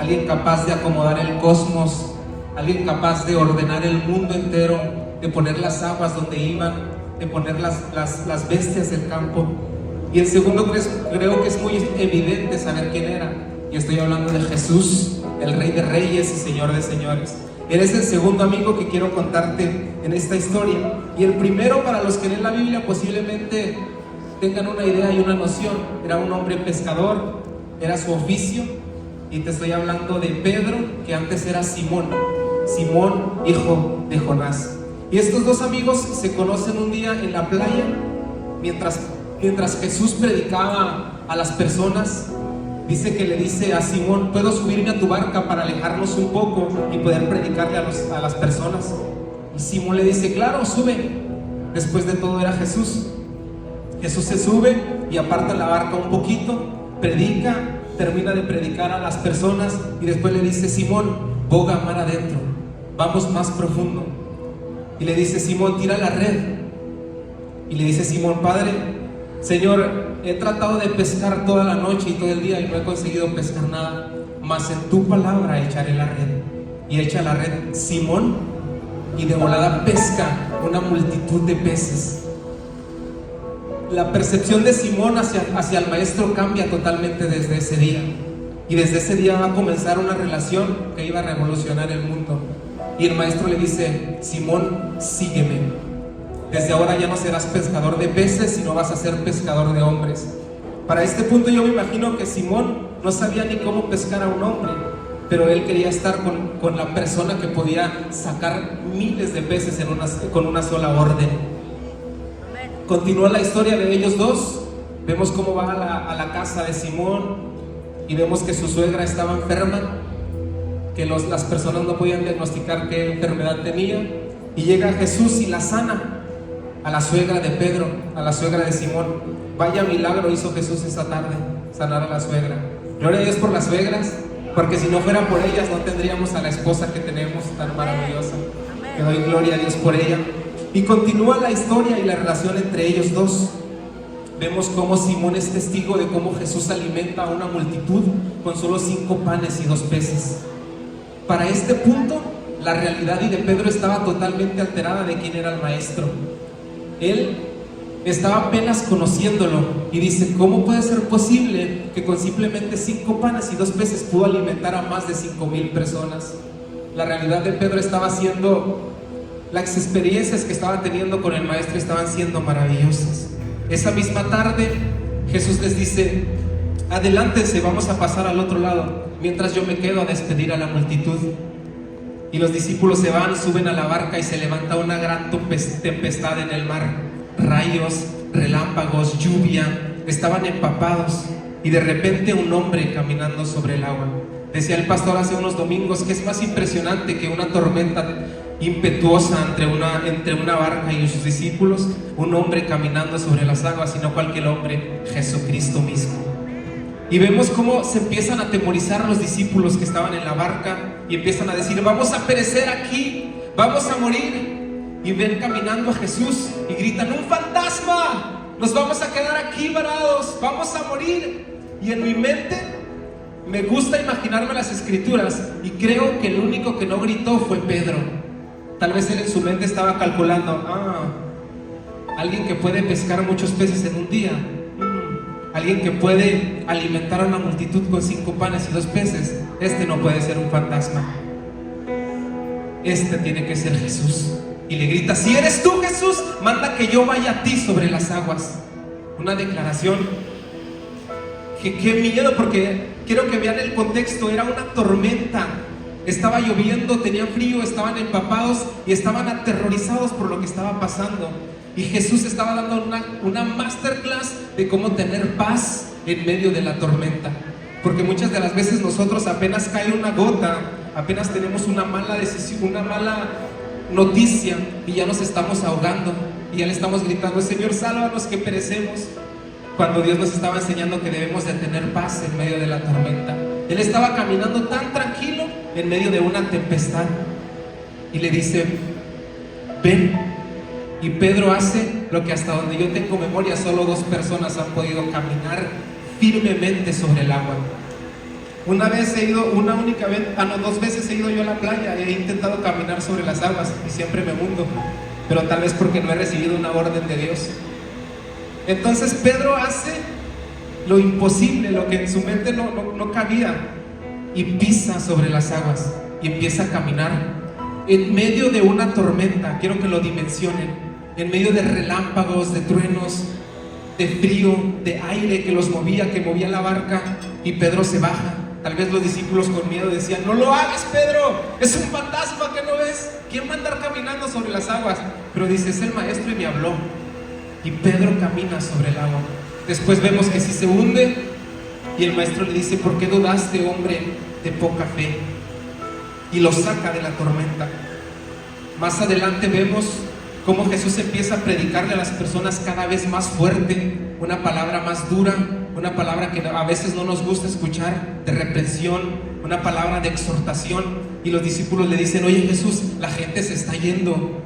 alguien capaz de acomodar el cosmos, alguien capaz de ordenar el mundo entero, de poner las aguas donde iban, de poner las bestias del campo. Y el segundo, creo que es muy evidente saber quién era. Y estoy hablando de Jesús, el Rey de Reyes y Señor de Señores. Él es el segundo amigo que quiero contarte en esta historia. Y el primero, para los que leen la Biblia, posiblemente tengan una idea y una noción. Era un hombre pescador, era su oficio. Y te estoy hablando de Pedro, que antes era Simón, hijo de Jonás. Y estos dos amigos se conocen un día en la playa, mientras Jesús predicaba a las personas. Dice que le dice a Simón: ¿puedo subirme a tu barca para alejarnos un poco y poder predicarle a las personas? Y Simón le dice: claro, sube. Después de todo era Jesús. Jesús se sube y aparta la barca un poquito, predica, termina de predicar a las personas y después le dice: Simón, boga mar adentro, vamos más profundo. Y le dice: Simón, tira la red. Y le dice Simón: Padre, Señor, he tratado de pescar toda la noche y todo el día y no he conseguido pescar nada, mas en tu palabra echaré la red. Y echa la red Simón, y de volada pesca una multitud de peces. La percepción de Simón hacia el maestro cambia totalmente desde ese día. Y desde ese día va a comenzar una relación que iba a revolucionar el mundo. Y el maestro le dice: Simón, sígueme. Desde ahora ya no serás pescador de peces, sino vas a ser pescador de hombres. Para este punto yo me imagino que Simón no sabía ni cómo pescar a un hombre, pero él quería estar con la persona que podía sacar miles de peces con una sola orden. Continúa la historia de ellos dos. Vemos cómo va a la casa de Simón y vemos que su suegra estaba enferma, que las personas no podían diagnosticar qué enfermedad tenía, y llega Jesús y la sana. A la suegra de Pedro, a la suegra de Simón. Vaya milagro hizo Jesús esa tarde, sanar a la suegra. Gloria a Dios por las suegras, porque si no fuera por ellas no tendríamos a la esposa que tenemos tan maravillosa. Que doy gloria a Dios por ella. Y continúa la historia y la relación entre ellos dos. Vemos cómo Simón es testigo de cómo Jesús alimenta a una multitud con solo 5 panes y 2 peces. Para este punto, la realidad de Pedro estaba totalmente alterada de quién era el maestro. Él estaba apenas conociéndolo y dice: ¿cómo puede ser posible que con simplemente 5 panes y 2 peces pudo alimentar a más de 5,000 personas? La realidad de Pedro estaba siendo, las experiencias que estaba teniendo con el maestro estaban siendo maravillosas. Esa misma tarde Jesús les dice: adelántense, vamos a pasar al otro lado, mientras yo me quedo a despedir a la multitud. Y los discípulos se van, suben a la barca y se levanta una gran tempestad en el mar. Rayos, relámpagos, lluvia, estaban empapados. Y de repente un hombre caminando sobre el agua. Decía el pastor hace unos domingos que es más impresionante que una tormenta impetuosa entre una barca y sus discípulos, un hombre caminando sobre las aguas, sino cualquier hombre, Jesucristo mismo. Y vemos cómo se empiezan a atemorizar los discípulos que estaban en la barca y empiezan a decir: vamos a perecer aquí, vamos a morir. Y ven caminando a Jesús y gritan: ¡un fantasma! Nos vamos a quedar aquí varados, vamos a morir. Y en mi mente me gusta imaginarme las escrituras y creo que el único que no gritó fue Pedro. Tal vez él en su mente estaba calculando: alguien que puede pescar muchos peces en un día, alguien que puede alimentar a una multitud con 5 panes y 2 peces, este no puede ser un fantasma, este tiene que ser Jesús. Y le grita: si eres tú, Jesús, manda que yo vaya a ti sobre las aguas. Una declaración que qué miedo, porque quiero que vean el contexto. Era una tormenta, estaba lloviendo, tenían frío, estaban empapados y estaban aterrorizados por lo que estaba pasando. Y Jesús estaba dando una masterclass de cómo tener paz en medio de la tormenta. Porque muchas de las veces nosotros apenas cae una gota, apenas tenemos una mala decisión, una mala noticia y ya nos estamos ahogando y ya le estamos gritando: Señor, sálvanos que perecemos. Cuando Dios nos estaba enseñando que debemos de tener paz en medio de la tormenta. Él estaba caminando tan tranquilo en medio de una tempestad y le dice: ven. Y Pedro hace lo que hasta donde yo tengo memoria solo 2 personas han podido caminar firmemente sobre el agua. Una única vez, no, 2 veces he ido yo a la playa y he intentado caminar sobre las aguas y siempre me hundo, pero tal vez porque no he recibido una orden de Dios. Entonces Pedro hace lo imposible, lo que en su mente no cabía, y pisa sobre las aguas y empieza a caminar en medio de una tormenta. Quiero que lo dimensionen, en medio de relámpagos, de truenos, de frío, de aire que los movía, que movía la barca, y Pedro se baja. Tal vez los discípulos con miedo decían: no lo hagas, Pedro, es un fantasma que no ves, ¿quién va a andar caminando sobre las aguas? Pero dice: es el maestro y me habló. Y Pedro camina sobre el agua. Después vemos que sí se hunde, y el maestro le dice: ¿por qué dudaste, hombre de poca fe? Y lo saca de la tormenta. Más adelante vemos cómo Jesús empieza a predicarle a las personas cada vez más fuerte, una palabra más dura, una palabra que a veces no nos gusta escuchar, de reprensión, una palabra de exhortación. Y los discípulos le dicen: oye Jesús, la gente se está yendo,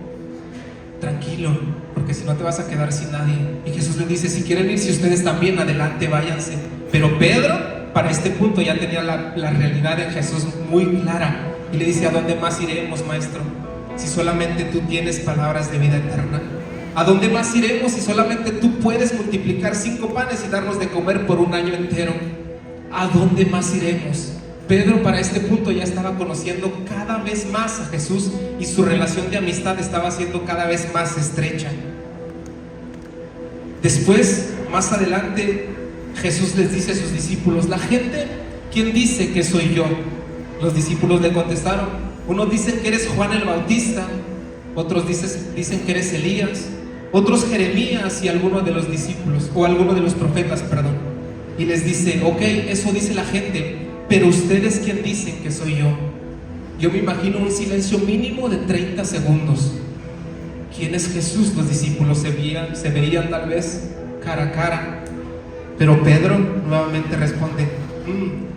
tranquilo, porque si no te vas a quedar sin nadie. Y Jesús les dice: si quieren irse ustedes también, adelante, váyanse. Pero Pedro, para este punto, ya tenía la realidad de Jesús muy clara, y le dice: ¿a dónde más iremos, maestro, si solamente tú tienes palabras de vida eterna? ¿A dónde más iremos si solamente tú puedes multiplicar 5 panes y darnos de comer por un año entero? ¿A dónde más iremos? Pedro para este punto ya estaba conociendo cada vez más a Jesús, y su relación de amistad estaba siendo cada vez más estrecha. Después, más adelante, Jesús les dice a sus discípulos: la gente, ¿quién dice que soy yo? Los discípulos le contestaron: unos dicen que eres Juan el Bautista, otros dicen que eres Elías, otros Jeremías, y algunos de los discípulos, o algunos de los profetas, perdón. Y les dice: ok, eso dice la gente, pero ustedes, ¿quién dicen que soy yo? Yo me imagino un silencio mínimo de 30 segundos. ¿Quién es Jesús? Los discípulos se veían tal vez cara a cara, pero Pedro nuevamente responde: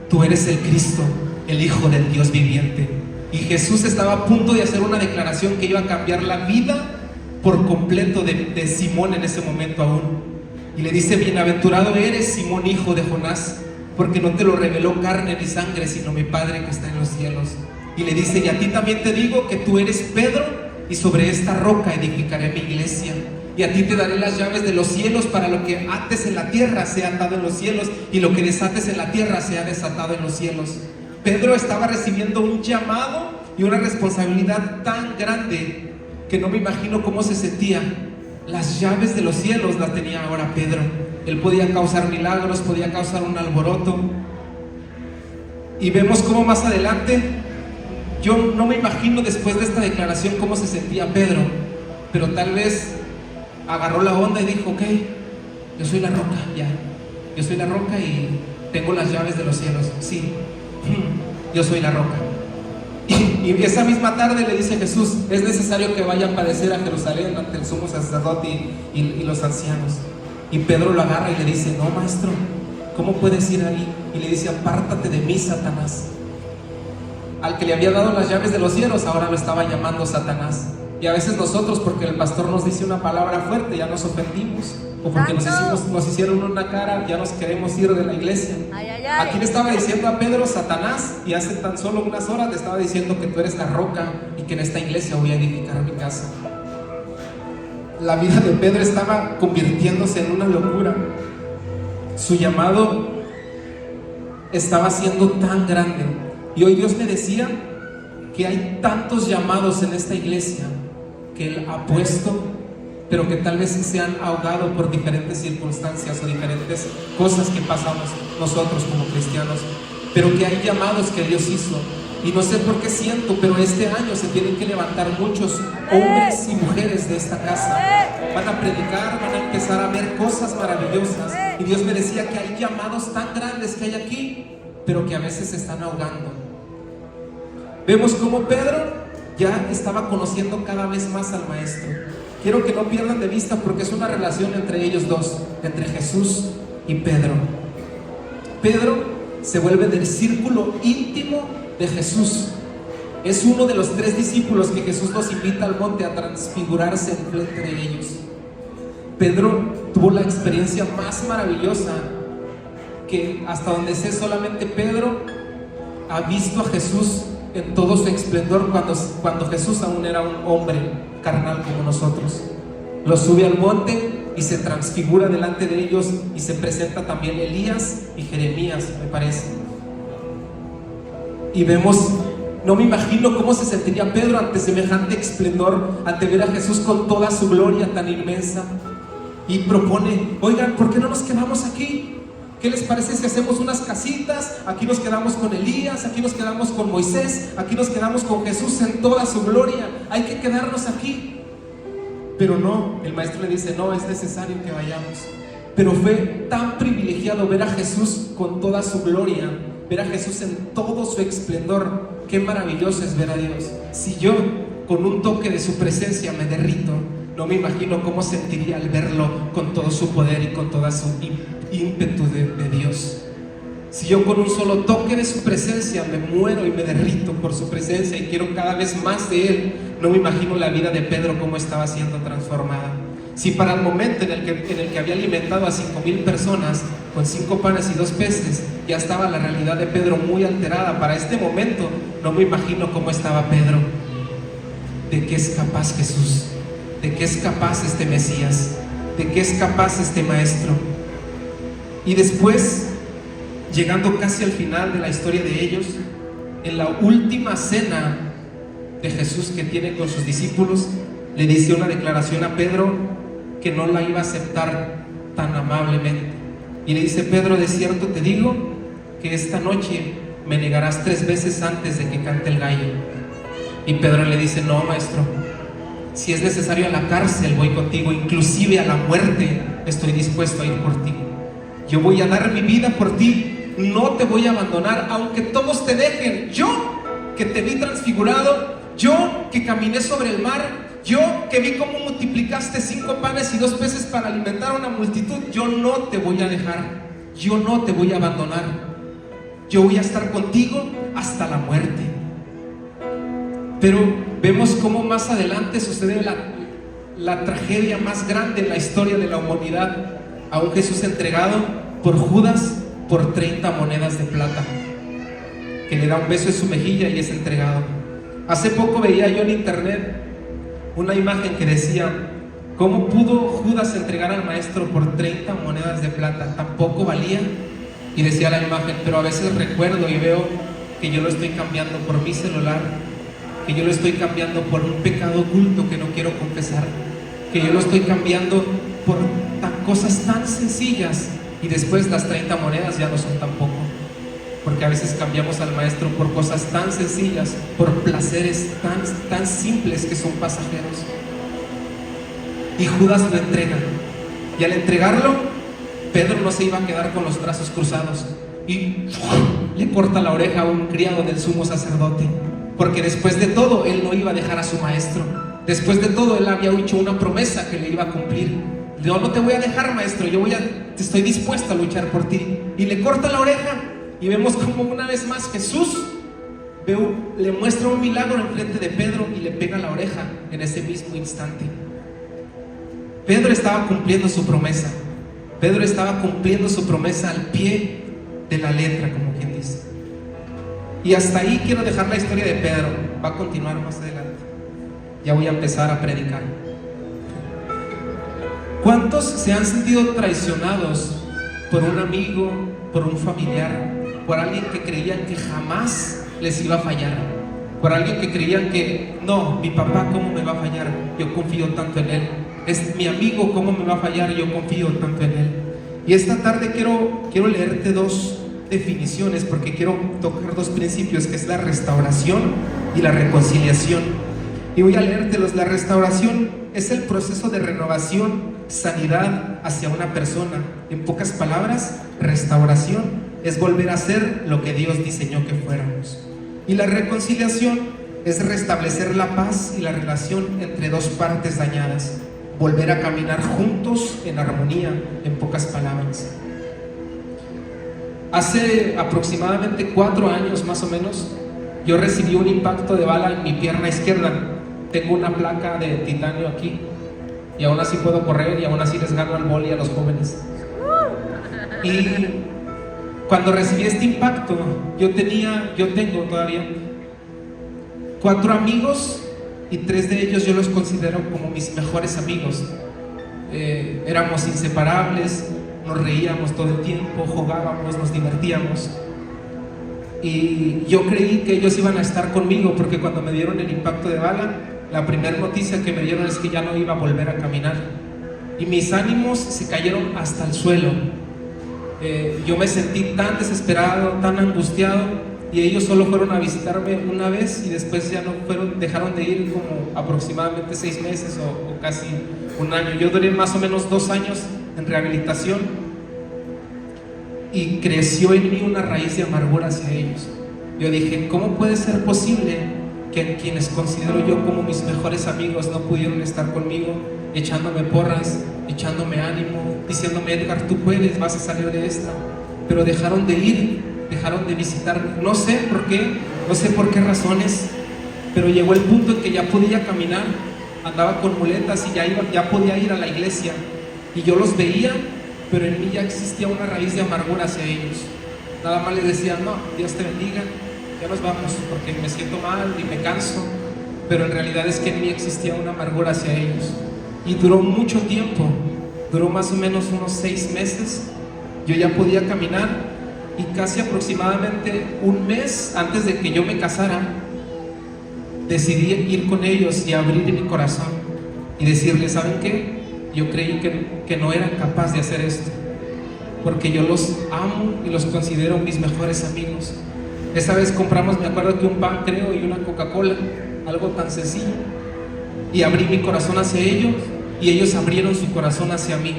tú eres el Cristo, el Hijo del Dios viviente. Y Jesús estaba a punto de hacer una declaración que iba a cambiar la vida por completo de Simón en ese momento aún. Y le dice: bienaventurado eres, Simón, hijo de Jonás, porque no te lo reveló carne ni sangre, sino mi Padre que está en los cielos. Y le dice: y a ti también te digo que tú eres Pedro, y sobre esta roca edificaré mi iglesia, y a ti te daré las llaves de los cielos. Para lo que ates en la tierra sea atado en los cielos, y lo que desates en la tierra sea desatado en los cielos. Pedro estaba recibiendo un llamado y una responsabilidad tan grande que no me imagino cómo se sentía. Las llaves de los cielos las tenía ahora Pedro. Él podía causar milagros, podía causar un alboroto. Y vemos cómo más adelante, yo no me imagino después de esta declaración cómo se sentía Pedro, pero tal vez agarró la onda y dijo: ok, yo soy la roca, ya, yo soy la roca y tengo las llaves de los cielos, sí, yo soy la roca. Y esa misma tarde le dice Jesús: es necesario que vaya a padecer a Jerusalén ante el sumo sacerdote y los ancianos. Y Pedro lo agarra y le dice: no, maestro, ¿cómo puedes ir ahí? Y le dice: apártate de mí, Satanás. Al que le había dado las llaves de los cielos, ahora lo estaba llamando Satanás. Y a veces nosotros, porque el pastor nos dice una palabra fuerte, ya nos ofendimos, o porque nos hicieron una cara, ya nos queremos ir de la iglesia. Aquí le estaba diciendo a Pedro Satanás, y hace tan solo unas horas le estaba diciendo que tú eres la roca y que en esta iglesia voy a edificar mi casa. La vida de Pedro estaba convirtiéndose en una locura. Su llamado estaba siendo tan grande, y hoy Dios me decía que hay tantos llamados en esta iglesia que Él ha puesto, pero que tal vez se han ahogado por diferentes circunstancias o diferentes cosas que pasamos nosotros como cristianos, pero que hay llamados que Dios hizo. Y no sé por qué siento, pero este año se tienen que levantar muchos hombres y mujeres de esta casa. Van a predicar, van a empezar a ver cosas maravillosas. Y Dios me decía que hay llamados tan grandes que hay aquí, pero que a veces se están ahogando. Vemos cómo Pedro ya estaba conociendo cada vez más al Maestro. Quiero que no pierdan de vista, porque es una relación entre ellos dos, entre Jesús y Pedro. Pedro se vuelve del círculo íntimo de Jesús. Es uno de los 3 discípulos que Jesús los invita al monte a transfigurarse enfrente de ellos. Pedro tuvo la experiencia más maravillosa, que hasta donde sé solamente Pedro ha visto a Jesús en todo su esplendor cuando Jesús aún era un hombre carnal como nosotros. Lo sube al monte y se transfigura delante de ellos, y se presenta también Elías y Jeremías, me parece. Y vemos, no me imagino cómo se sentiría Pedro ante semejante esplendor, ante ver a Jesús con toda su gloria tan inmensa. Y propone: oigan, ¿por qué no nos quedamos aquí? ¿Qué les parece si hacemos unas casitas? Aquí nos quedamos con Elías, aquí nos quedamos con Moisés, aquí nos quedamos con Jesús en toda su gloria. Hay que quedarnos aquí. Pero no, el maestro le dice: no, es necesario que vayamos. Pero fue tan privilegiado ver a Jesús con toda su gloria, ver a Jesús en todo su esplendor. Qué maravilloso es ver a Dios. Si yo con un toque de su presencia me derrito, no me imagino cómo sentiría al verlo con todo su poder y con toda su ímpetu de Dios. Si yo con un solo toque de su presencia me muero y me derrito por su presencia y quiero cada vez más de Él, no me imagino la vida de Pedro cómo estaba siendo transformada. Si para el momento en el que había alimentado a 5,000 personas con 5 panes y 2 peces, ya estaba la realidad de Pedro muy alterada, para este momento no me imagino cómo estaba Pedro. ¿De qué es capaz Jesús? ¿De qué es capaz este Mesías? ¿De qué es capaz este Maestro? Y después, llegando casi al final de la historia de ellos, en la última cena de Jesús que tiene con sus discípulos, le dice una declaración a Pedro que no la iba a aceptar tan amablemente. Y le dice: Pedro, de cierto te digo que esta noche me negarás 3 veces antes de que cante el gallo. Y Pedro le dice: no, maestro, si es necesario a la cárcel voy contigo, inclusive a la muerte estoy dispuesto a ir por ti. Yo voy a dar mi vida por ti, no te voy a abandonar, aunque todos te dejen. Yo que te vi transfigurado, yo que caminé sobre el mar, yo que vi cómo multiplicaste 5 panes y 2 peces para alimentar a una multitud, yo no te voy a dejar, yo no te voy a abandonar, yo voy a estar contigo hasta la muerte. Pero vemos cómo más adelante sucede la tragedia más grande en la historia de la humanidad, a un Jesús entregado por Judas por 30 monedas de plata, que le da un beso en su mejilla y es entregado. Hace poco veía yo en internet una imagen que decía: ¿cómo pudo Judas entregar al maestro por 30 monedas de plata? Tampoco valía. Y decía la imagen: pero a veces recuerdo y veo que yo lo estoy cambiando por mi celular, que yo lo estoy cambiando por un pecado oculto que no quiero confesar, que yo lo estoy cambiando por cosas tan sencillas, y después las 30 monedas ya no son tan poco, porque a veces cambiamos al maestro por cosas tan sencillas, por placeres tan simples que son pasajeros. Y Judas lo entrega, y al entregarlo, Pedro no se iba a quedar con los brazos cruzados y le corta la oreja a un criado del sumo sacerdote, porque después de todo él no iba a dejar a su maestro. Después de todo él había hecho una promesa que le iba a cumplir. Yo no te voy a dejar, maestro, estoy dispuesto a luchar por ti. Y le corta la oreja, y vemos como una vez más Jesús le muestra un milagro enfrente de Pedro y le pega la oreja en ese mismo instante. Pedro estaba cumpliendo su promesa. Pedro estaba cumpliendo su promesa al pie de la letra, como quien dice. Y hasta ahí quiero dejar la historia de Pedro. Va a continuar más adelante. Ya voy a empezar a predicar. ¿Cuántos se han sentido traicionados por un amigo, por un familiar, por alguien que creían que jamás les iba a fallar? Por alguien que creían que no, mi papá, ¿cómo me va a fallar? Yo confío tanto en él. Es mi amigo, ¿cómo me va a fallar? Yo confío tanto en él. Y esta tarde quiero leerte 2 definiciones, porque quiero tocar 2 principios, que es la restauración y la reconciliación. Y voy a leértelos. La restauración es el proceso de renovación, sanidad hacia una persona. En pocas palabras, restauración es volver a ser lo que Dios diseñó que fuéramos. Y la reconciliación es restablecer la paz y la relación entre 2 partes dañadas, volver a caminar juntos en armonía, en pocas palabras. Hace aproximadamente 4 años más o menos, yo recibí un impacto de bala en mi pierna izquierda. Tengo una placa de titanio aquí, y aún así puedo correr, y aún así les gano al boli a los jóvenes. Y Cuando recibí este impacto, yo tengo todavía 4 amigos y 3 de ellos yo los considero como mis mejores amigos. Éramos inseparables, nos reíamos todo el tiempo, jugábamos, nos divertíamos. Y yo creí que ellos iban a estar conmigo porque cuando me dieron el impacto de bala, la primera noticia que me dieron es que ya no iba a volver a caminar. Y mis ánimos se cayeron hasta el suelo. Yo me sentí tan desesperado, tan angustiado, y ellos solo fueron a visitarme una vez y después ya no fueron, dejaron de ir como aproximadamente 6 meses o casi un año. Yo duré más o menos 2 años en rehabilitación y creció en mí una raíz de amargura hacia ellos. Yo dije, ¿cómo puede ser posible que quienes considero yo como mis mejores amigos no pudieron estar conmigo, echándome porras, echándome ánimo, diciéndome, Edgar, tú puedes, vas a salir de esta? Pero dejaron de ir, dejaron de visitarme. No sé por qué, no sé por qué razones, pero llegó el punto en que ya podía caminar, andaba con muletas y ya podía ir a la iglesia, y yo los veía, pero en mí ya existía una raíz de amargura hacia ellos. Nada más les decía, no, Dios te bendiga, ya nos vamos porque me siento mal y me canso, pero en realidad es que en mí existía una amargura hacia ellos. Y duró mucho tiempo, duró más o menos unos 6 meses. Yo ya podía caminar y casi aproximadamente un mes antes de que yo me casara, decidí ir con ellos y abrir mi corazón y decirles, ¿saben qué? Yo creí que no eran capaces de hacer esto, porque yo los amo y los considero mis mejores amigos. Esa vez compramos, me acuerdo que un pan, creo, y una Coca-Cola, algo tan sencillo, y abrí mi corazón hacia ellos y ellos abrieron su corazón hacia mí,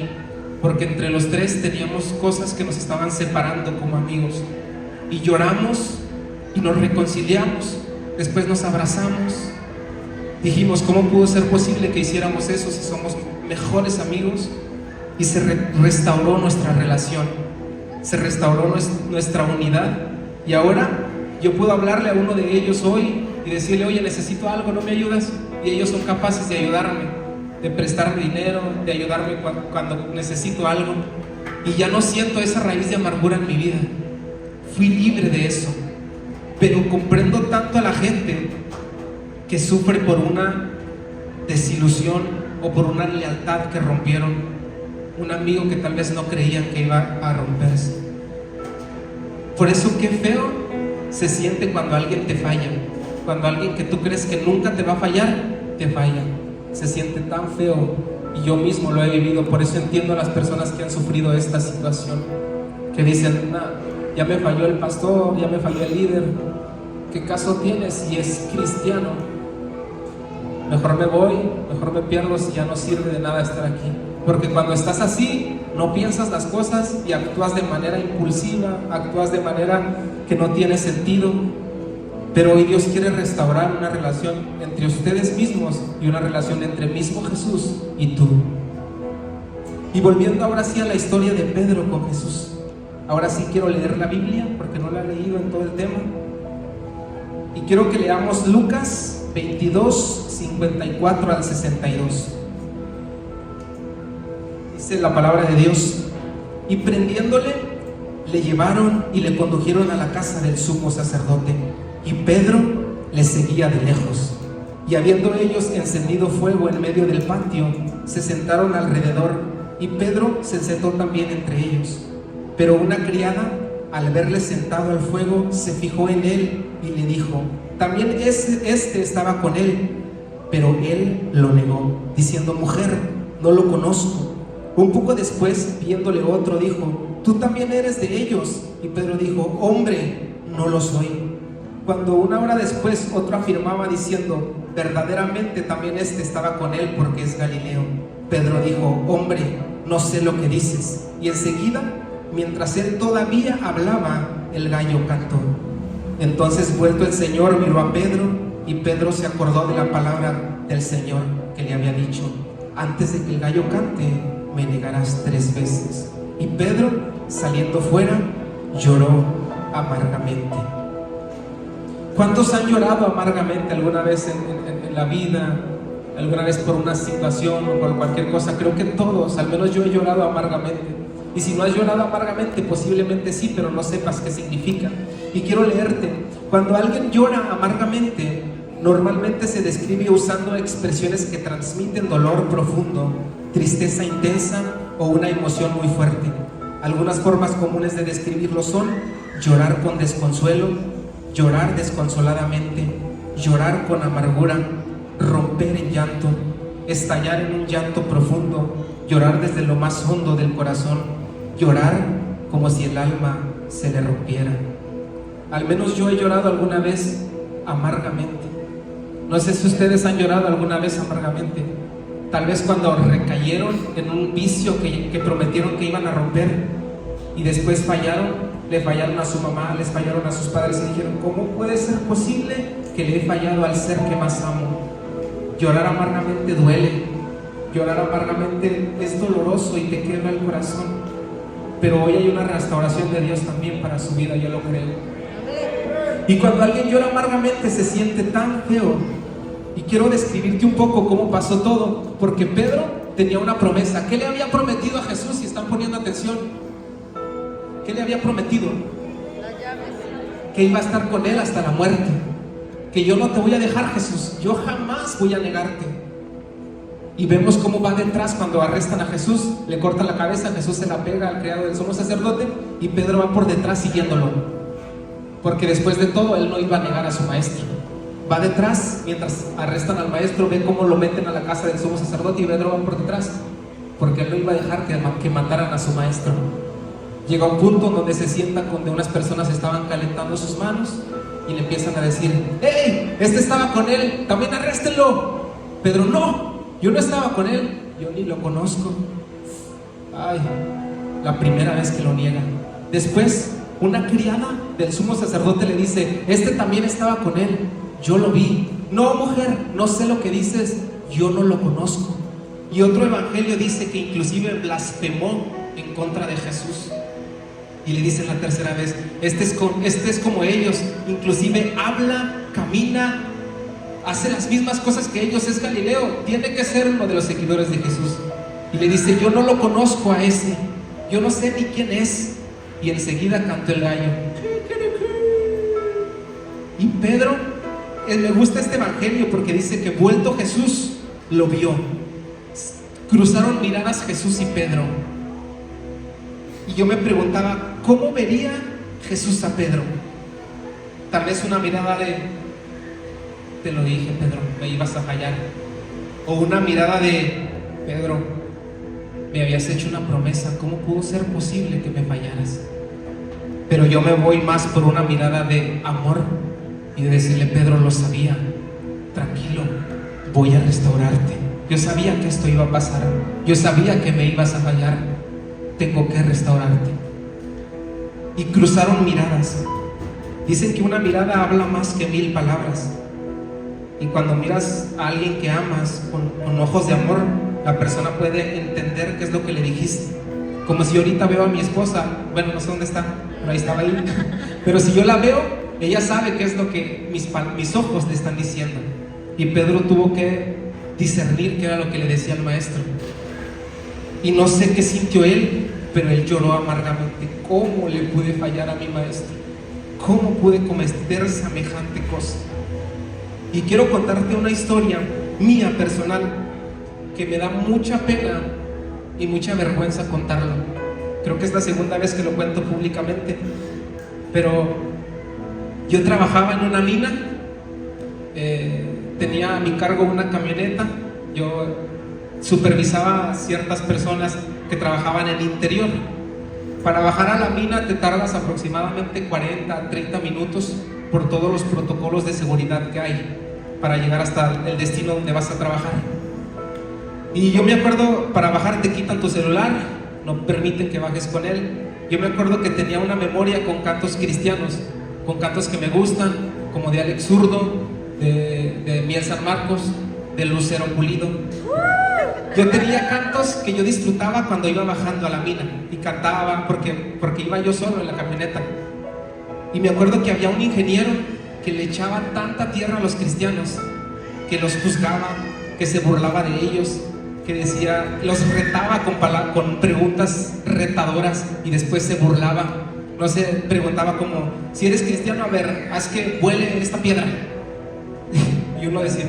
porque entre los 3 teníamos cosas que nos estaban separando como amigos, y lloramos y nos reconciliamos, después nos abrazamos. Dijimos, ¿cómo pudo ser posible que hiciéramos eso si somos mejores amigos? Y se restauró nuestra relación, se restauró nuestra unidad, y ahora yo puedo hablarle a uno de ellos hoy y decirle, oye, necesito algo, ¿no me ayudas? Y ellos son capaces de ayudarme, de prestarme dinero, de ayudarme cuando necesito algo, y ya no siento esa raíz de amargura en mi vida. Fui libre de eso. Pero comprendo tanto a la gente que sufre por una desilusión o por una lealtad que rompieron, un amigo que tal vez no creían que iba a romperse. Por eso qué feo se siente cuando alguien te falla, cuando alguien que tú crees que nunca te va a fallar, te falla. Se siente tan feo, y yo mismo lo he vivido. Por eso entiendo a las personas que han sufrido esta situación, que dicen, nah, ya me falló el pastor, ya me falló el líder, ¿qué caso tiene si es cristiano? Mejor me voy, mejor me pierdo si ya no sirve de nada estar aquí. Porque cuando estás así, no piensas las cosas y actúas de manera impulsiva, actúas de manera que no tiene sentido. Pero hoy Dios quiere restaurar una relación entre ustedes mismos y una relación entre mismo Jesús y tú. Y volviendo ahora sí a la historia de Pedro con Jesús, ahora sí quiero leer la Biblia porque no la he leído en todo el tema, y quiero que leamos Lucas 22, 54 al 62. Dice la palabra de Dios: y prendiéndole, le llevaron y le condujeron a la casa del sumo sacerdote, y Pedro le seguía de lejos. Y habiendo ellos encendido fuego en medio del patio, se sentaron alrededor, y Pedro se sentó también entre ellos. Pero una criada, al verle sentado al fuego, se fijó en él y le dijo: también este estaba con él. Pero él lo negó, diciendo: mujer, no lo conozco. Un poco después, viéndole otro, dijo: tú también eres de ellos. Y Pedro dijo: hombre, no lo soy. Cuando una hora después otro afirmaba diciendo: verdaderamente también este estaba con él, porque es Galileo. Pedro dijo: hombre, no sé lo que dices. Y enseguida, mientras él todavía hablaba, el gallo cantó. Entonces, vuelto el Señor, miró a Pedro, y Pedro se acordó de la palabra del Señor que le había dicho: antes de que el gallo cante, me negarás 3 veces. Y Pedro, saliendo fuera, lloró amargamente. ¿Cuántos han llorado amargamente alguna vez en la vida? ¿Alguna vez por una situación o por cualquier cosa? Creo que todos, al menos yo he llorado amargamente. Y si no has llorado amargamente, posiblemente sí, pero no sepas qué significa. Y quiero leerte. Cuando alguien llora amargamente, normalmente se describe usando expresiones que transmiten dolor profundo, tristeza intensa o una emoción muy fuerte. Algunas formas comunes de describirlo son llorar con desconsuelo, llorar desconsoladamente, llorar con amargura, romper en llanto, estallar en un llanto profundo, llorar desde lo más hondo del corazón, llorar como si el alma se le rompiera. Al menos yo he llorado alguna vez amargamente. No sé si ustedes han llorado alguna vez amargamente. Tal vez cuando recayeron en un vicio que prometieron que iban a romper y después fallaron, le fallaron a su mamá, les fallaron a sus padres y dijeron: ¿cómo puede ser posible que le he fallado al ser que más amo? Llorar amargamente duele, llorar amargamente es doloroso y te quiebra el corazón, pero hoy hay una restauración de Dios también para su vida, yo lo creo. Y cuando alguien llora amargamente se siente tan feo. Y quiero describirte un poco cómo pasó todo, porque Pedro tenía una promesa. ¿Qué le había prometido a Jesús? Si están poniendo atención, ¿qué le había prometido? Que iba a estar con él hasta la muerte. Que yo no te voy a dejar, Jesús, yo jamás voy a negarte. Y vemos cómo va detrás cuando arrestan a Jesús, le cortan la cabeza, Jesús se la pega al criado del sumo sacerdote y Pedro va por detrás siguiéndolo, porque después de todo él no iba a negar a su maestro. Va detrás mientras arrestan al maestro, ve cómo lo meten a la casa del sumo sacerdote y Pedro va por detrás, porque él no iba a dejar que mataran a su maestro. Llega un punto donde se sienta donde unas personas estaban calentando sus manos y le empiezan a decir: ¡Hey! Este estaba con él, también arréstenlo. Pedro: no, yo no estaba con él, yo ni lo conozco. Ay, la primera vez que lo niega. Después una criada del sumo sacerdote le dice: este también estaba con él, yo lo vi. No, mujer, no sé lo que dices, yo no lo conozco. Y otro evangelio dice que inclusive blasfemó en contra de Jesús. Y le dicen la tercera vez: este es como ellos, inclusive habla, camina, hace las mismas cosas que ellos, es Galileo, tiene que ser uno de los seguidores de Jesús. Y le dice: yo no lo conozco a ese, yo no sé ni quién es. Y enseguida cantó el gallo. Y Pedro, me gusta este evangelio porque dice que vuelto Jesús lo vio. Cruzaron miradas Jesús y Pedro. Y yo me preguntaba: ¿cómo vería Jesús a Pedro? Tal vez una mirada de: te lo dije, Pedro, me ibas a fallar. O una mirada de: Pedro, me habías hecho una promesa, ¿cómo pudo ser posible que me fallaras? Pero yo me voy más por una mirada de amor y de decirle: Pedro, lo sabía, tranquilo, voy a restaurarte. Yo sabía que esto iba a pasar, yo sabía que me ibas a fallar, tengo que restaurarte. Y cruzaron miradas. Dicen que una mirada habla más que 1000 palabras. Y cuando miras a alguien que amas con ojos de amor, la persona puede entender qué es lo que le dijiste. Como si ahorita veo a mi esposa, bueno, no sé dónde está, pero ahí estaba ahí. Pero si yo la veo, ella sabe qué es lo que mis ojos le están diciendo. Y Pedro tuvo que discernir qué era lo que le decía el maestro. Y no sé qué sintió él, pero él lloró amargamente. ¿Cómo le pude fallar a mi maestro? ¿Cómo pude cometer semejante cosa? Y quiero contarte una historia mía personal que me da mucha pena y mucha vergüenza contarlo. Creo que es la segunda vez que lo cuento públicamente. Pero yo trabajaba en una mina, tenía a mi cargo una camioneta, yo supervisaba a ciertas personas que trabajaban en el interior. Para bajar a la mina te tardas aproximadamente 40, 30 minutos por todos los protocolos de seguridad que hay para llegar hasta el destino donde vas a trabajar. Y yo me acuerdo, para bajar te quitan tu celular, no permiten que bajes con él. Yo me acuerdo que tenía una memoria con cantos cristianos, con cantos que me gustan, como de Alex Zurdo, de Miel San Marcos, de Lucero Pulido. Yo tenía cantos que yo disfrutaba cuando iba bajando a la mina y cantaba porque iba yo solo en la camioneta. Y me acuerdo que había un ingeniero que le echaba tanta tierra a los cristianos, que los juzgaba, que se burlaba de ellos, que decía, los retaba con preguntas retadoras y después se burlaba. No sé, preguntaba como, si eres cristiano, a ver, haz que vuele esta piedra. Y uno decía,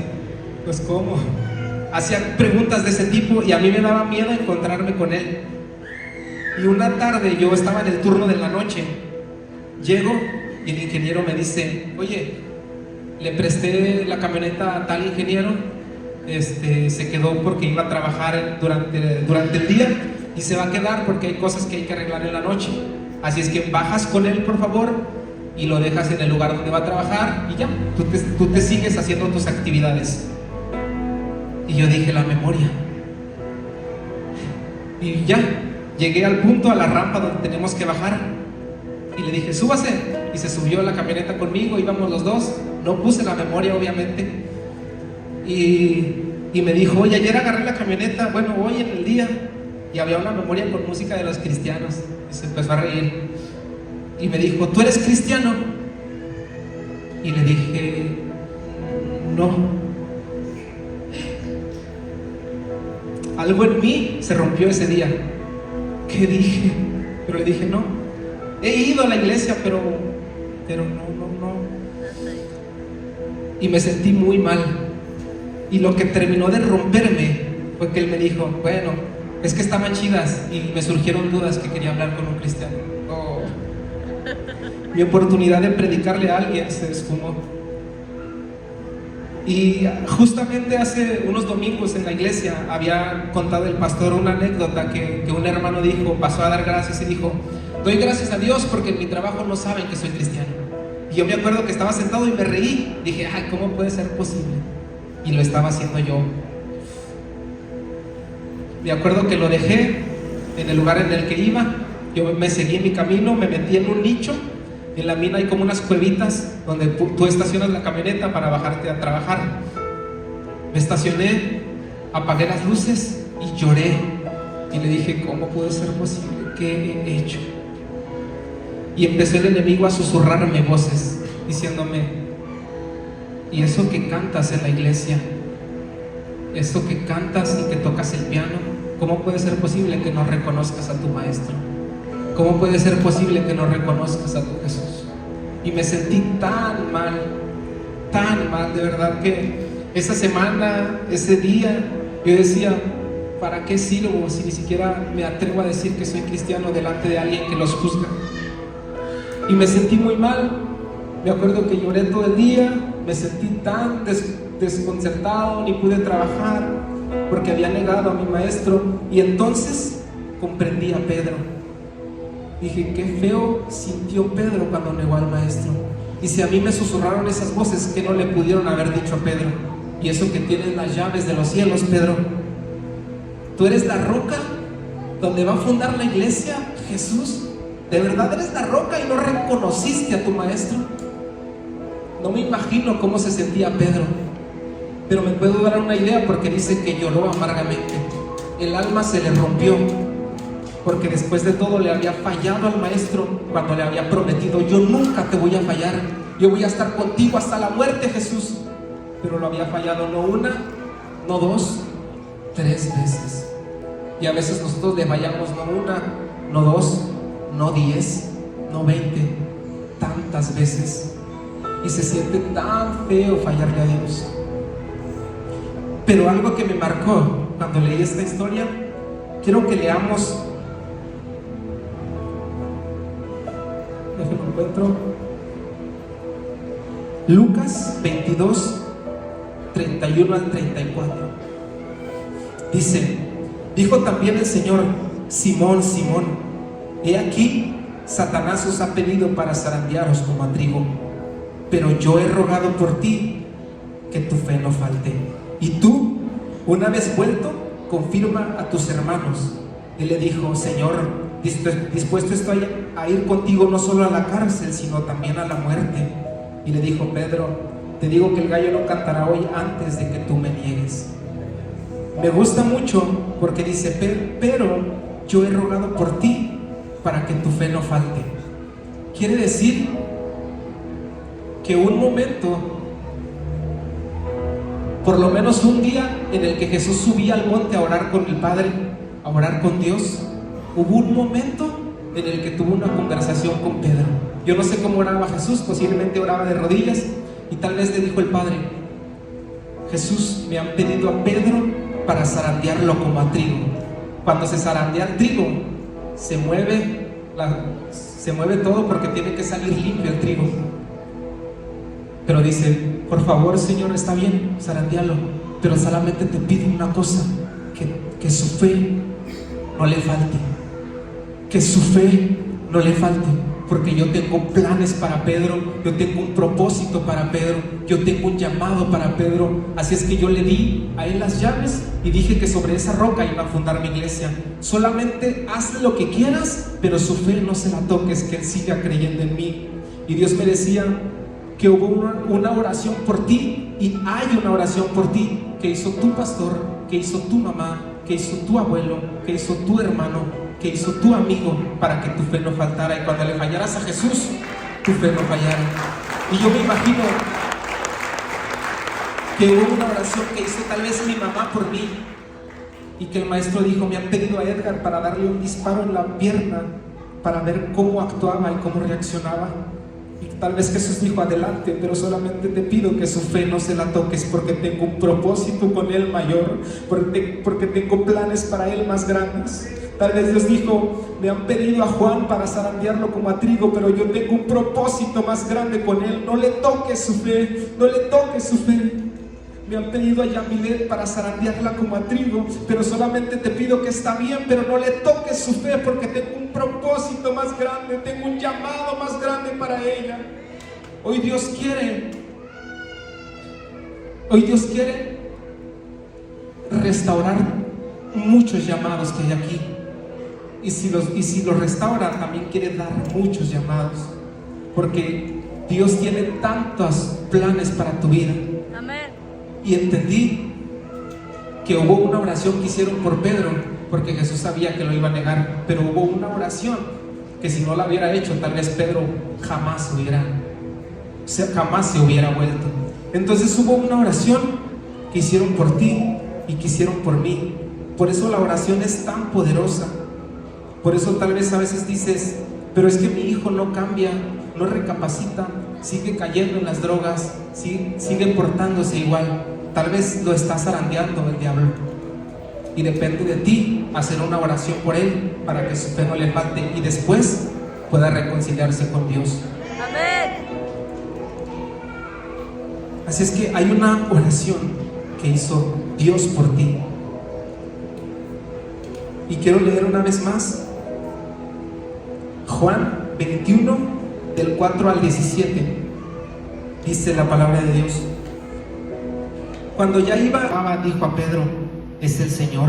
pues ¿cómo? Hacía preguntas de ese tipo y a mí me daba miedo encontrarme con él. Y una tarde yo estaba en el turno de la noche, llego y el ingeniero me dice, oye, le presté la camioneta a tal ingeniero, se quedó porque iba a trabajar durante el día y se va a quedar porque hay cosas que hay que arreglar en la noche. Así es que bajas con él, por favor, y lo dejas en el lugar donde va a trabajar y ya, tú te sigues haciendo tus actividades. Y yo dije, la memoria. Y ya, llegué al punto, a la rampa donde tenemos que bajar. Y le dije, súbase. Y se subió a la camioneta conmigo, íbamos los dos. No puse la memoria, obviamente. Y me dijo, oye, ayer agarré la camioneta, bueno, hoy en el día. Y había una memoria con música de los cristianos. Y se empezó a reír. Y me dijo, ¿tú eres cristiano? Y le dije, no. Algo en mí se rompió ese día. ¿Qué dije? Pero le dije, no. He ido a la iglesia, pero no. Y me sentí muy mal. Y lo que terminó de romperme fue que él me dijo, bueno, es que estaban chidas y me surgieron dudas que quería hablar con un cristiano. Oh. Mi oportunidad de predicarle a alguien se esfumó. Y justamente hace unos domingos en la iglesia había contado el pastor una anécdota que un hermano dijo, pasó a dar gracias y dijo, doy gracias a Dios porque en mi trabajo no saben que soy cristiano. Y yo me acuerdo que estaba sentado y me reí. Dije, ay, ¿cómo puede ser posible? Y lo estaba haciendo yo. Me acuerdo que lo dejé en el lugar en el que iba. Yo me seguí en mi camino, me metí en un nicho. En la mina hay como unas cuevitas donde tú estacionas la camioneta para bajarte a trabajar. Me estacioné, apagué las luces y lloré. Y le dije, ¿cómo puede ser posible? ¿Qué he hecho? Y empezó el enemigo a susurrarme voces, diciéndome, ¿y eso que cantas en la iglesia? ¿Eso que cantas y que tocas el piano? ¿Cómo puede ser posible que no reconozcas a tu maestro? ¿Cómo puede ser posible que no reconozcas a tu Jesús? Y me sentí tan mal, de verdad que esa semana, ese día, yo decía, ¿para qué sirvo si ni siquiera me atrevo a decir que soy cristiano delante de alguien que los juzga? Y me sentí muy mal. Me acuerdo que lloré todo el día, me sentí tan desconcertado, ni pude trabajar porque había negado a mi maestro. Y entonces comprendí a Pedro. Dije, qué feo sintió Pedro cuando negó al maestro. Y si a mí me susurraron esas voces, que no le pudieron haber dicho a Pedro? Y eso que tienes las llaves de los cielos, Pedro. Tú eres la roca donde va a fundar la iglesia, Jesús. ¿De verdad eres la roca y no reconociste a tu maestro? No me imagino cómo se sentía Pedro, pero me puedo dar una idea porque dice que lloró amargamente. El alma se le rompió porque después de todo le había fallado al maestro cuando le había prometido, yo nunca te voy a fallar, yo voy a estar contigo hasta la muerte, Jesús. Pero lo había fallado no una, no dos, 3 veces. Y a veces nosotros le fallamos no una, no dos, no 10, no 20, tantas veces. Y se siente tan feo fallarle a Dios. Pero algo que me marcó cuando leí esta historia, quiero que leamos, déjenme encuentro, Lucas 22, 31 al 34. Dice, dijo también el Señor, Simón, Simón, he aquí, Satanás os ha pedido para zarandearos como a trigo, pero yo he rogado por ti que tu fe no falte. Y tú, una vez vuelto, confirma a tus hermanos. Él le dijo, Señor, dispuesto estoy a ir contigo no solo a la cárcel, sino también a la muerte. Y le dijo Pedro, te digo que el gallo no cantará hoy antes de que tú me niegues. Me gusta mucho porque dice, pero yo he rogado por ti para que tu fe no falte. Quiere decir que un momento por lo menos un día en el que Jesús subía al monte a orar con el Padre, a orar con Dios, hubo un momento en el que tuvo una conversación con Pedro. Yo no sé cómo oraba Jesús, posiblemente oraba de rodillas, y tal vez le dijo el Padre: Jesús, me han pedido a Pedro para zarandearlo como a trigo. Cuando se zarandea el trigo, se mueve todo porque tiene que salir limpio el trigo. Pero dice: por favor, Señor, está bien, zarandealo, pero solamente te pido una cosa, que su fe no le falte, que su fe no le falte, porque yo tengo planes para Pedro, yo tengo un propósito para Pedro, yo tengo un llamado para Pedro. Así es que yo le di a él las llaves y dije que sobre esa roca iba a fundar mi iglesia. Solamente haz lo que quieras, pero su fe no se la toques, que él siga creyendo en mí. Y Dios me decía que hubo una oración por ti, y hay una oración por ti que hizo tu pastor, que hizo tu mamá, que hizo tu abuelo, que hizo tu hermano, que hizo tu amigo, para que tu fe no faltara, y cuando le fallaras a Jesús, tu fe no fallara. Y yo me imagino que hubo una oración que hizo tal vez mi mamá por mí, y que el maestro dijo: me han pedido a Edgar para darle un disparo en la pierna, para ver cómo actuaba y cómo reaccionaba. Y tal vez Jesús dijo: adelante, pero solamente te pido que su fe no se la toques, porque tengo un propósito con él mayor, porque tengo planes para él más grandes. Tal vez Dios dijo: me han pedido a Juan para zarandearlo como a trigo, pero yo tengo un propósito más grande con él. No le toques su fe, no le toques su fe. Me han pedido a Yamilet para zarandearla como a trigo, pero solamente te pido que está bien, pero no le toques su fe, porque tengo un propósito más grande, tengo un llamado más grande para ella. Hoy Dios quiere restaurar muchos llamados que hay aquí. Y si los restaura, también quiere dar muchos llamados, porque Dios tiene tantos planes para tu vida. Amén. Y entendí que hubo una oración que hicieron por Pedro, porque Jesús sabía que lo iba a negar, pero hubo una oración que si no la hubiera hecho, tal vez Pedro jamás se hubiera vuelto. Entonces hubo una oración que hicieron por ti y que hicieron por mí. Por eso la oración es tan poderosa. Por eso tal vez a veces dices: pero es que mi hijo no cambia, no recapacita, sigue cayendo en las drogas, sigue portándose igual. Tal vez lo está zarandeando el diablo, y depende de ti hacer una oración por él, para que su fe no le falte y después pueda reconciliarse con Dios. Amén. Así es que hay una oración que hizo Dios por ti, y quiero leer una vez más Juan 21, del 4 al 17. Dice la palabra de Dios: cuando ya iba, dijo a Pedro: es el Señor.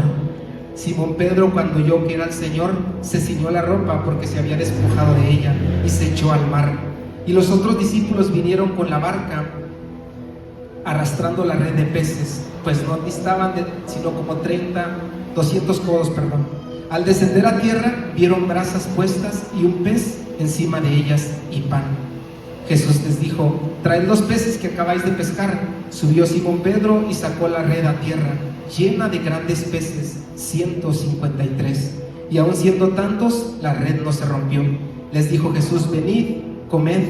Simón Pedro, cuando oyó que era el Señor, se ciñó la ropa, porque se había despojado de ella, y se echó al mar. Y los otros discípulos vinieron con la barca, arrastrando la red de peces, pues no distaban sino como 200 codos. Al descender a tierra, vieron brasas puestas y un pez encima de ellas y pan. Jesús les dijo: traed los peces que acabáis de pescar. Subió Simón Pedro y sacó la red a tierra, llena de grandes peces, 153. Y aun siendo tantos, la red no se rompió. Les dijo Jesús: venid, comed.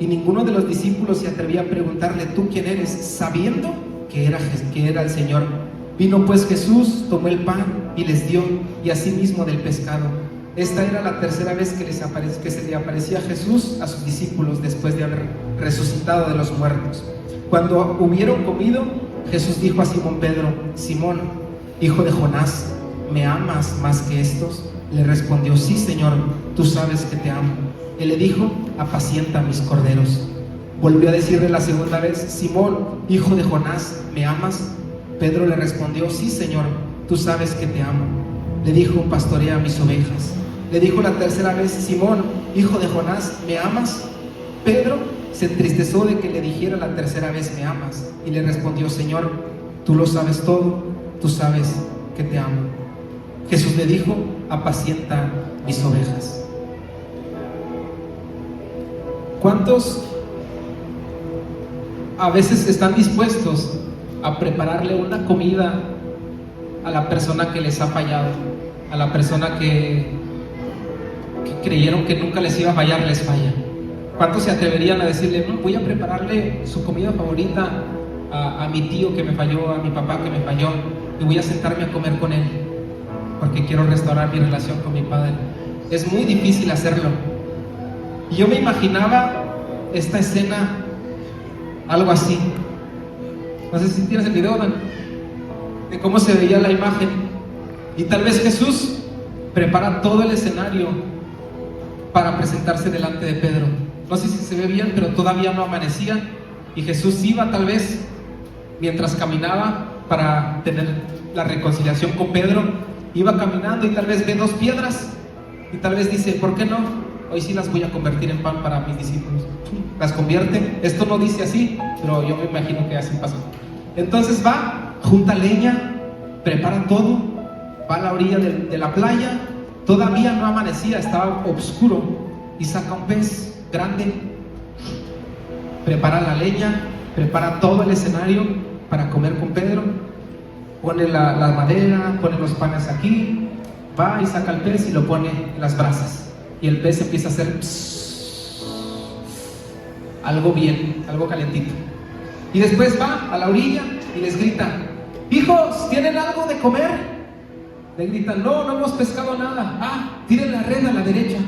Y ninguno de los discípulos se atrevía a preguntarle: ¿tú quién eres?, sabiendo que era el Señor. Vino pues Jesús, tomó el pan y les dio, y asimismo del pescado. Esta era la tercera vez que se le aparecía Jesús a sus discípulos después de haber resucitado de los muertos. Cuando hubieron comido, Jesús dijo a Simón Pedro: Simón, hijo de Jonás, ¿me amas más que estos? Le respondió: sí, Señor, tú sabes que te amo. Él le dijo: apacienta mis corderos. Volvió a decirle la segunda vez: Simón, hijo de Jonás, ¿me amas? Pedro le respondió: sí, Señor, tú sabes que te amo. Le dijo: pastorea mis ovejas. Le dijo la tercera vez: Simón, hijo de Jonás, ¿me amas? Pedro se entristeció de que le dijera la tercera vez: ¿me amas? Y le respondió: Señor, tú lo sabes todo, tú sabes que te amo. Jesús le dijo: apacienta mis ovejas. ¿Cuántos a veces están dispuestos a prepararle una comida a la persona que les ha fallado, a la persona que creyeron que nunca les iba a fallar, les falla. ¿Cuántos se atreverían a decirle, voy a prepararle su comida favorita a mi tío que me falló, a mi papá que me falló, y voy a sentarme a comer con él porque quiero restaurar mi relación con mi padre? Es muy difícil hacerlo. Y yo me imaginaba esta escena algo así. No sé si tienes el video, Dan, de cómo se veía la imagen. Y tal vez Jesús prepara todo el escenario para presentarse delante de Pedro. No sé si se ve bien, pero todavía no amanecía, y Jesús iba tal vez mientras caminaba para tener la reconciliación con Pedro. Iba caminando y tal vez ve 2 piedras y tal vez dice, ¿por qué no? Hoy sí las voy a convertir en pan para mis discípulos. Las convierte. Esto no dice así, pero yo me imagino que así pasó. Entonces va, junta leña, prepara todo, va a la orilla de la playa. Todavía no amanecía, estaba oscuro, y saca un pez grande, prepara la leña, prepara todo el escenario para comer con Pedro. Pone la madera, pone los panes aquí, va y saca el pez y lo pone en las brasas, y el pez empieza a hacer algo bien, algo calentito. Y después va a la orilla y les grita, hijos, ¿tienen algo de comer? Le gritan, no hemos pescado nada. Tiren la red a la derecha.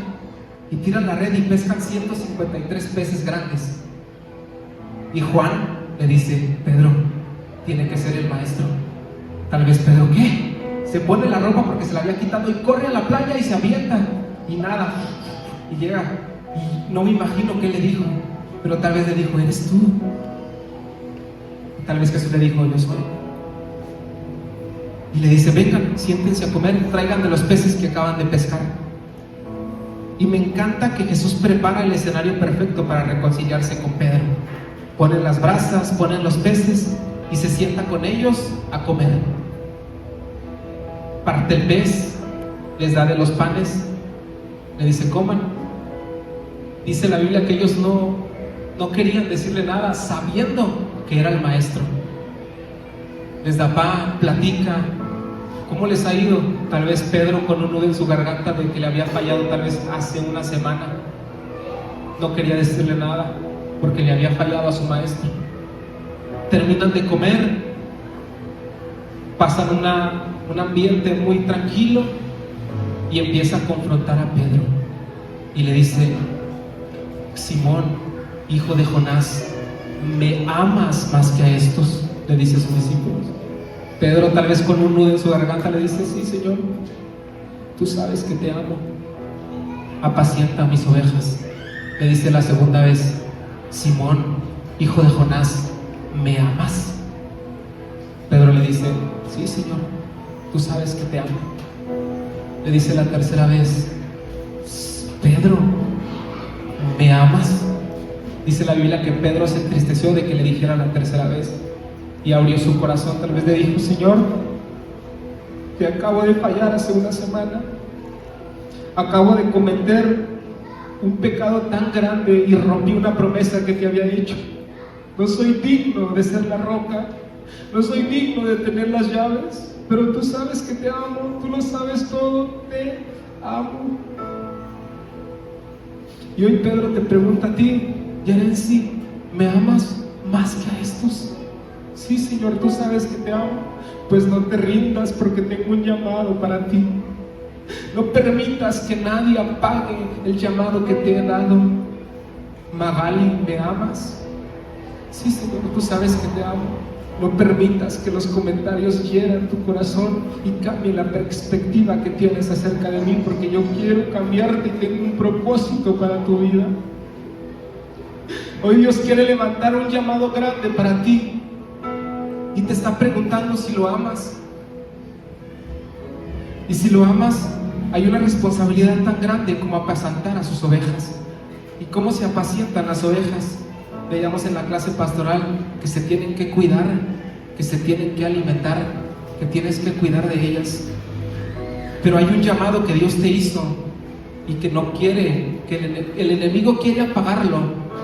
Y tiran la red y pescan 153 peces grandes. Y Juan le dice, Pedro, tiene que ser el maestro. Tal vez Pedro, ¿qué? Se pone la ropa porque se la había quitado y corre a la playa y se avienta. Y nada. Y llega. Y no me imagino qué le dijo, pero tal vez le dijo, ¿eres tú? Y tal vez Jesús le dijo, yo soy. Y le dice, vengan, siéntense a comer, traigan de los peces que acaban de pescar. Y me encanta que Jesús prepara el escenario perfecto para reconciliarse con Pedro. Ponen las brasas, ponen los peces y se sienta con ellos a comer. Parte el pez, les da de los panes, le dice, coman. Dice la Biblia que ellos no querían decirle nada, sabiendo que era el maestro. Les da pan, platica. ¿Cómo les ha ido? Tal vez Pedro con un nudo en su garganta de que le había fallado tal vez hace una semana. No quería decirle nada porque le había fallado a su maestro. Terminan de comer, pasan un ambiente muy tranquilo, y empieza a confrontar a Pedro y le dice, Simón, hijo de Jonás, ¿me amas más que a estos? Le dice a sus discípulos. Pedro, tal vez con un nudo en su garganta, le dice, sí, Señor, tú sabes que te amo, apacienta mis ovejas. Le dice la segunda vez, Simón, hijo de Jonás, ¿me amas? Pedro le dice, sí, Señor, tú sabes que te amo. Le dice la tercera vez, Pedro, ¿me amas? Dice la Biblia que Pedro se entristeció de que le dijera la tercera vez y abrió su corazón. Tal vez le dijo, Señor, te acabo de fallar hace una semana, acabo de cometer un pecado tan grande y rompí una promesa que te había hecho. No soy digno de ser la roca, no soy digno de tener las llaves, pero tú sabes que te amo, tú lo sabes todo, te amo. Y hoy Pedro te pregunta a ti, Yarensi, ¿me amas más que a estos? Sí, Señor, tú sabes que te amo. Pues no te rindas, porque tengo un llamado para ti. No permitas que nadie apague el llamado que te he dado. Magali, ¿me amas? Sí, Señor, tú sabes que te amo. No permitas que los comentarios hieran tu corazón y cambien la perspectiva que tienes acerca de mí, porque yo quiero cambiarte y tengo un propósito para tu vida. Hoy Dios quiere levantar un llamado grande para ti y te está preguntando si lo amas. Y si lo amas, hay una responsabilidad tan grande como apacentar a sus ovejas. ¿Y cómo se apacientan las ovejas? Veíamos en la clase pastoral que se tienen que cuidar, que se tienen que alimentar, que tienes que cuidar de ellas. Pero hay un llamado que Dios te hizo y que no quiere, que el enemigo quiere apagarlo,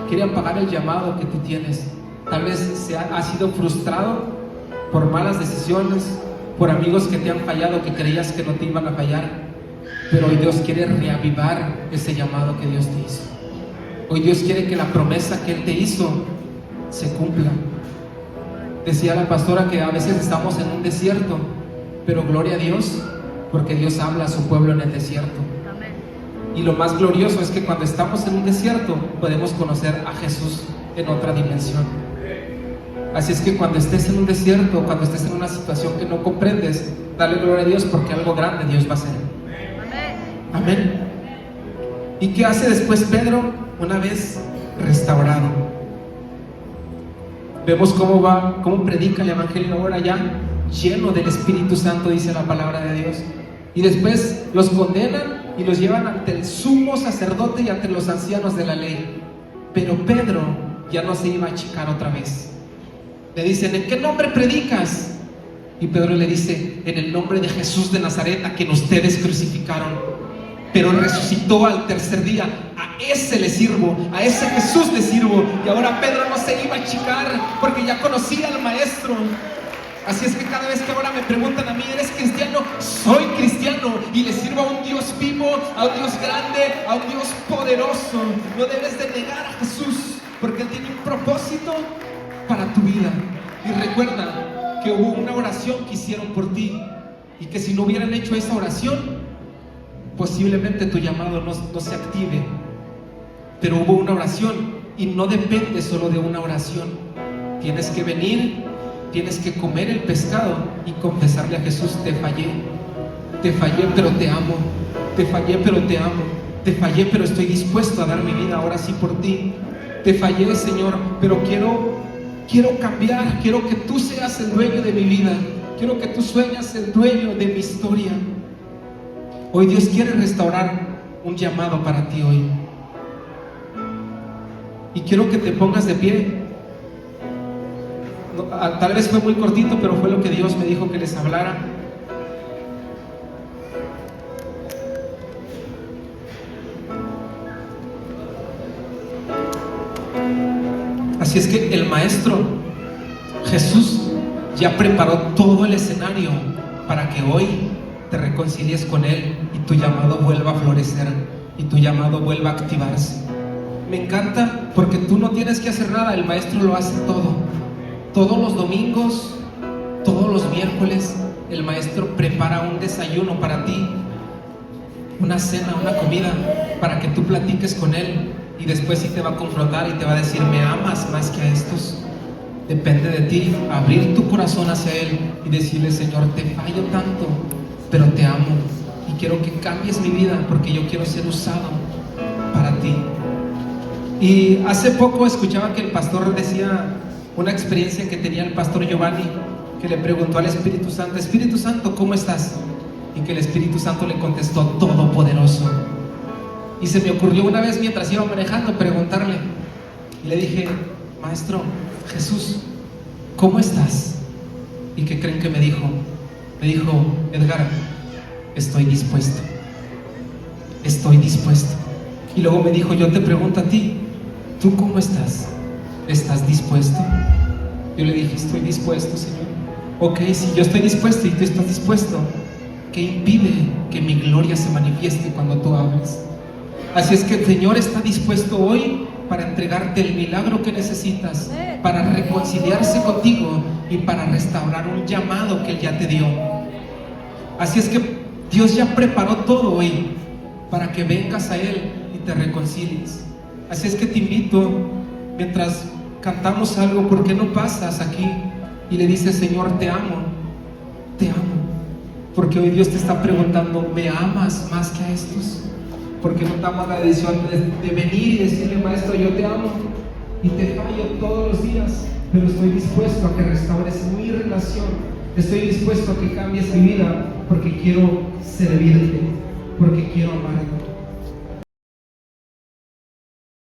quiere apagar el llamado que tú tienes. Tal vez has sido frustrado por malas decisiones, por amigos que te han fallado, que creías que no te iban a fallar, pero hoy Dios quiere reavivar ese llamado que Dios te hizo. Hoy Dios quiere que la promesa que Él te hizo se cumpla. Decía la pastora que a veces estamos en un desierto, pero gloria a Dios, porque Dios habla a su pueblo en el desierto. Amén. Y lo más glorioso es que cuando estamos en un desierto podemos conocer a Jesús en otra dimensión. Así es que cuando estés en un desierto, cuando estés en una situación que no comprendes, dale gloria a Dios, porque algo grande Dios va a hacer. Amén. Amén. ¿Y qué hace después Pedro? Una vez restaurado, vemos cómo predica el evangelio ahora ya lleno del Espíritu Santo, dice la palabra de Dios. Y después los condenan y los llevan ante el sumo sacerdote y ante los ancianos de la ley. Pero Pedro ya no se iba a achicar otra vez. Le dicen: ¿en qué nombre predicas? Y Pedro le dice: en el nombre de Jesús de Nazaret, a quien ustedes crucificaron, pero resucitó al tercer día. A ese le sirvo, a ese Jesús le sirvo. Y ahora Pedro no se iba a achicar, porque ya conocía al Maestro. Así es que cada vez que ahora me preguntan a mí: ¿eres cristiano? Soy cristiano y le sirvo a un Dios vivo, a un Dios grande, a un Dios poderoso. No debes de negar a Jesús, porque Él tiene un propósito para tu vida. Y recuerda que hubo una oración que hicieron por ti, y que si no hubieran hecho esa oración, posiblemente tu llamado no se active. Pero hubo una oración, y no depende solo de una oración. Tienes que venir, tienes que comer el pescado y confesarle a Jesús: te fallé, pero te amo, te fallé, pero te amo, te fallé, pero estoy dispuesto a dar mi vida ahora sí por ti. Te fallé, Señor, pero quiero cambiar, quiero que tú seas el dueño de mi vida, quiero que tú seas el dueño de mi historia. Hoy Dios quiere restaurar un llamado para ti hoy. Y quiero que te pongas de pie. Tal vez fue muy cortito, pero fue lo que Dios me dijo que les hablara. Así es que el Maestro Jesús ya preparó todo el escenario para que hoy te reconcilies con Él y tu llamado vuelva a florecer y tu llamado vuelva a activarse. Me encanta porque tú no tienes que hacer nada, el Maestro lo hace todo. Todos los domingos, todos los miércoles, el Maestro prepara un desayuno para ti, una cena, una comida, para que tú platiques con Él. Y después sí te va a confrontar y te va a decir: ¿me amas más que a estos? Depende de ti abrir tu corazón hacia Él y decirle: Señor, te fallo tanto, pero te amo y quiero que cambies mi vida, porque yo quiero ser usado para ti. Y hace poco escuchaba que el pastor decía una experiencia que tenía el pastor Giovanni, que le preguntó al Espíritu Santo: Espíritu Santo, ¿cómo estás? Y que el Espíritu Santo le contestó: todopoderoso. Y se me ocurrió una vez mientras iba manejando preguntarle, y le dije: Maestro Jesús, ¿cómo estás? ¿Y qué creen que me dijo? Me dijo: Edgar, estoy dispuesto. Estoy dispuesto. Y luego me dijo: yo te pregunto a ti, ¿tú cómo estás? ¿Estás dispuesto? Yo le dije: estoy dispuesto, Señor. Ok, si yo estoy dispuesto y tú estás dispuesto, ¿qué impide que mi gloria se manifieste cuando tú hables? Así es que el Señor está dispuesto hoy para entregarte el milagro que necesitas, para reconciliarse contigo y para restaurar un llamado que Él ya te dio. Así es que Dios ya preparó todo hoy para que vengas a Él y te reconcilies. Así es que te invito, mientras cantamos algo, ¿por qué no pasas aquí y le dices: Señor, te amo, te amo? Porque hoy Dios te está preguntando: ¿me amas más que a estos? Porque no tomas la decisión de venir y decirle: Maestro, yo te amo y te fallo todos los días, pero estoy dispuesto a que restaures mi relación, estoy dispuesto a que cambies mi vida, porque quiero servirte, porque quiero amarte.